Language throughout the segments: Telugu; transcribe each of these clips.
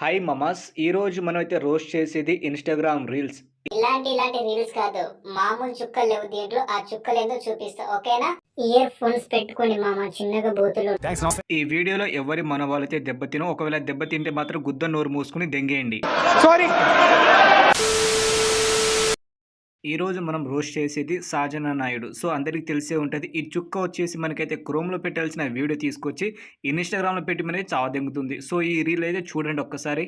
హాయ్ మమాస్ ఈరోజు మనం అయితే రోస్ట్ చేసేది ఇన్స్టాగ్రామ్ రీల్స్. ఇలాంటి రీల్స్ కాదు. మామూలు చుక్కలు లేవు దీంట్లో. ఆ చుక్కలు ఏందో చూపిస్తా, ఓకేనా? ఇయర్ ఫోన్స్ పెట్టుకోండి మామ, చిన్నగా బూతులు. ఈ వీడియోలో ఎవరి మనవాళ్ళైతే దెబ్బతినో, ఒకవేళ దెబ్బతింటే మాత్రం గుద్ద నోరు మూసుకుని దెంగేయండి. ఈ రోజు మనం రోస్ట్ చేసేది సాజన నాయుడు. సో అందరికి తెలిసే ఉంటుంది. ఈ చుక్క వచ్చేసి మనకైతే క్రోమ్లో పెట్టాల్సిన వీడియో తీసుకొచ్చి ఇన్స్టాగ్రామ్లో పెట్టి మనకి చావదెంగుతుంది. సో ఈ రీల్ అయితే చూడండి ఒక్కసారి.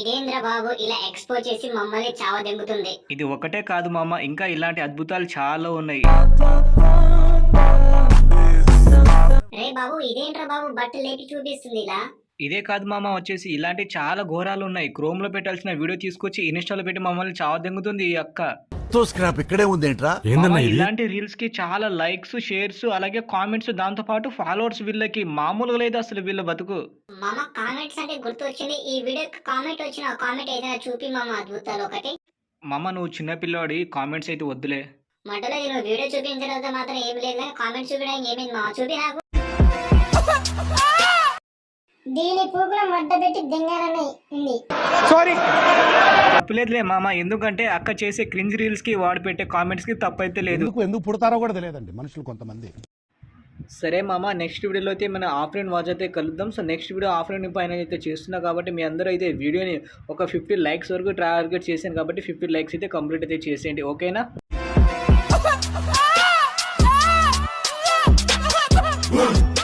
ఇదేంద్ర బాబు ఇలా ఎక్స్పోజ్ చేసి మమ్మల్ని చావదెంగుతుంది. ఇది ఒకటే కాదు మామ, ఇంకా ఇలాంటి అద్భుతాలు చాలా ఉన్నాయి. రే బాబు, ఇదేంట్రా బాబు బట్టలు లేపి చూపిస్తుంది ఇలా. ఇదే కాదు మామ, వచ్చేసి ఇలాంటి చాలా ఘోరాలు ఉన్నాయి. క్రోమ్లో పెట్టాల్సిన వీడియో తీసుకొచ్చి ఇన్స్టాలో పెట్టి మమ్మల్ని చావదెంగుతుంది ఈ అక్క. స్క్రాప్ ఇక్కడే ఉందేంట్రా? ఇలాంటి రీల్స్ కి చాలా లైక్స్, షేర్స్, అలాగే కామెంట్స్, దాంతో పాటు ఫాలోవర్స్ వీళ్ళకి మామూలుగా లేదు అసలు వీళ్ళ బతుకు. మామ కామెంట్స్ అంటే గుర్తొచ్చింది. ఈ వీడియోకి కామెంట్ వచ్చిన కామెంట్ ఏదైనా చూపి మామ, అద్భుతాలు ఒకటి. మామ నువ్వు చిన్నపిల్లాడి, కామెంట్స్ అయితే వద్దులే. మధ్యలో నువ్వు వీడియో చూపించిన తర్వాత మాత్రం ఏమి లేదు, కానీ కామెంట్ చూపించడానికి ఏమైంది మామ? చూపి నాకు. దీని పూకుల మడ్డ పెట్టి దింగాలని ఉంది. తప్పులేదులే మామ, ఎందుకంటే అక్క చేసే క్రింజ్ రీల్స్ కి వాడు పెట్టే కామెంట్స్ కి తప్పైతే లేదు. ఎందుకు పుడతారో కూడా తెలియదండి మనుషులు కొంతమంది. సరే మామ, నెక్స్ట్ వీడియోలో అయితే మన ఆఫ్లైన్ వాచ్ అయితే కలుద్దాం. సో నెక్స్ట్ వీడియో ఆఫ్లైన్ పైన అయితే చేస్తున్నా కాబట్టి మీ అందరూ అయితే వీడియోని ఒక 50 లైక్స్ వరకు టార్గెట్ చేశాను కాబట్టి 50 లైక్స్ అయితే కంప్లీట్ అయితే చేసేయండి, ఓకేనా?